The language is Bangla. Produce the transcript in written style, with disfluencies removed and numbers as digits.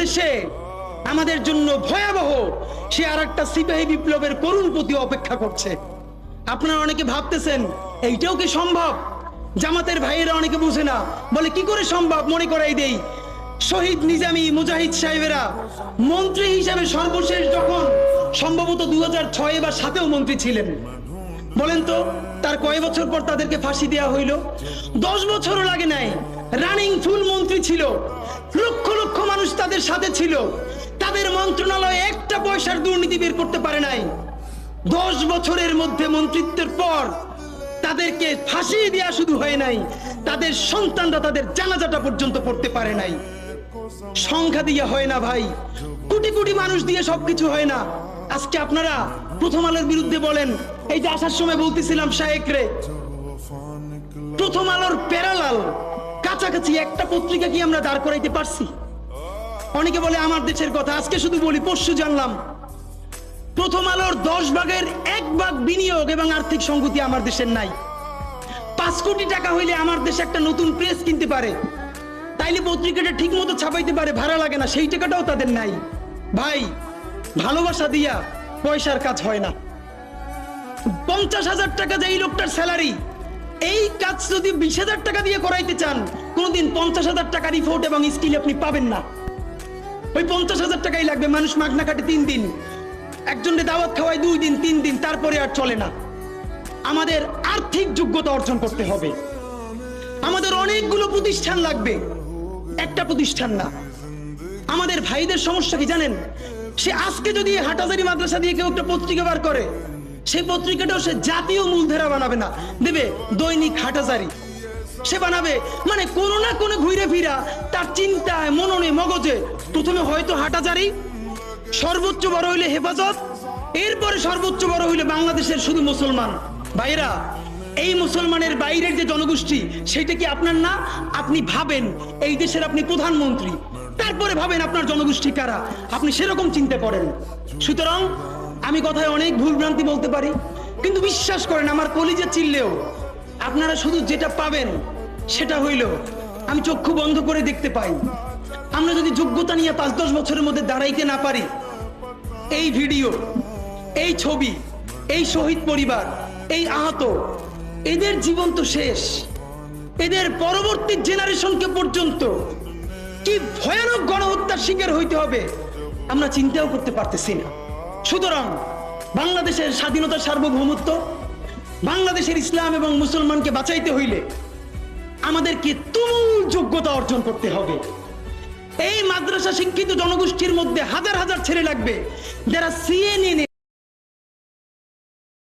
বাংলাদেশে আমাদের জন্য ভয়াবহ সে আরেকটা সিপাহী বিপ্লবের করুণ প্রতি অপেক্ষা করছে। আপনারা অনেকে ভাবতেছেন এইটাও কি সম্ভব? জামাতের ভাইয়েরা অনেকে বুঝে না, বলে কি করে সম্ভব? মনে করাই দেই, শহীদ নিজামী মুজাহিদ সাহেবেরা মন্ত্রী হিসাবে সর্বশেষ যখন সম্ভবত 2006 বা 2007-এও মন্ত্রী ছিলেন, বলেন তো তার কয় বছর পর তাদেরকে ফাঁসি দেওয়া হইল? 10 বছরও লাগে নাই। রানিং ফুল মন্ত্রী ছিল, লক্ষ লক্ষ মানুষ তাদের সাথে ছিল, তাদের মন্ত্রণালয়ে একটা পয়সার দুর্নীতি বের করতে পারে নাই। 10 বছরের মধ্যে মন্ত্রিত্বের পর তাদেরকে ফাঁসি দেওয়া শুধু হয় নাই, তাদের সন্তানরা তাদের জানাজাটা পর্যন্ত পড়তে পারে নাই। সংখ্যা দিয়ে হয় না ভাই, কোটি কোটি মানুষ দিয়ে সবকিছু হয় না। আজকে আপনারা প্রথম আলোর বিরুদ্ধে বলেন, এই যে আসার সময় বলতেছিলাম শায়েক রে, প্রথম আলোর প্যারালাল কাছাকাছি একটা পত্রিকা কি আমরা দাঁড় করাইতে পারছি? অনেকে বলে আমার দেশের কথা, আজকে শুধু বলি, পরশু জানলাম প্রথম আলোর 10 ভাগের 1 ভাগ বিনিয়োগ এবং আর্থিক সংগতি আমার দেশের নাই। 5 কোটি টাকা হইলে আমার দেশে একটা নতুন প্রেস কিনতে পারে, তাইলে পত্রিকাটা ঠিক মতো ছাপাইতে পারে, ভাড়া লাগে না, সেই টাকাটাও তাদের নাই। ভাই, ভালোবাসা দিয়া পয়সার কাজ হয় না। 50,000 টাকা যে এই লোকটার স্যালারি, এই কাজ যদি 20,000 টাকা দিয়ে করাইতে চান, কোনদিন 50,000 টাকা রিপোর্ট এবং স্কিল আপনি পাবেন না। ওই 50,000 টাকাই লাগবে। মানুষ মাগনা কাটে 3 দিন, একজনকে দাওয়াত খাওয়ায় 2 দিন 3 দিন, তারপরে আর চলে না। আমাদের আর্থিক যোগ্যতা অর্জন করতে হবে। আমাদের অনেকগুলো প্রতিষ্ঠান লাগবে, একটা প্রতিষ্ঠান না। আমাদের ভাইদের সমস্যা কি জানেন? সে আজকে যদি হাটাজারি মাদ্রাসা দিয়ে কেউ একটা পত্রিকা বার করে, সেই পত্রিকাটাও সে জাতীয় মূলধারা বানাবে না, দেবে দৈনিক হাটাজারি সে বানাবে। মানে কোনো না কোনো ঘুরে ফিরা তার চিন্তায়, মননে, মগজে প্রথমে হয়তো হাটাজারি, সর্বোচ্চ বড় হইলে হেফাজত, এরপরে সর্বোচ্চ বড় হইলে বাংলাদেশের শুধু মুসলমান। ভাইরা, এই মুসলমানের বাইরের যে জনগোষ্ঠী, সেটা কি আপনার না? আপনি ভাবেন এই দেশের আপনি প্রধানমন্ত্রী, তারপরে ভাবেন আপনার জনগোষ্ঠী কারা, আপনি সেরকম চিন্তা করেন। সুতরাং আমি কথায় অনেক ভুলভ্রান্তি বলতে পারি, কিন্তু বিশ্বাস করেন আমার কলিজা চিল্লেও আপনারা শুধু যেটা পাবেন সেটা হইল আমি চক্ষু বন্ধ করে দেখতে পাই। আমরা যদি যোগ্যতা নিয়ে 5-10 বছরের মধ্যে দাঁড়াইতে না পারি, এই ভিডিও, এই ছবি, এই শহীদ পরিবার, এই আহত, এদের জীবন তো শেষ। এদের পরবর্তী জেনারেশনকে পর্যন্ত কি ভয়ানক গণহত্যার শিকার হইতে হবে আমরা চিন্তাও করতে পারতেছি না। সুতরাং বাংলাদেশের স্বাধীনতা, সার্বভৌমত্ব, বাংলাদেশের ইসলাম এবং মুসলমানকে বাঁচাইতে হইলে আমাদেরকে তুমুল যোগ্যতা অর্জন করতে হবে। এই মাদ্রাসা শিক্ষিত জনগোষ্ঠীর মধ্যে হাজার হাজার ছেলে লাগবে যারা CNN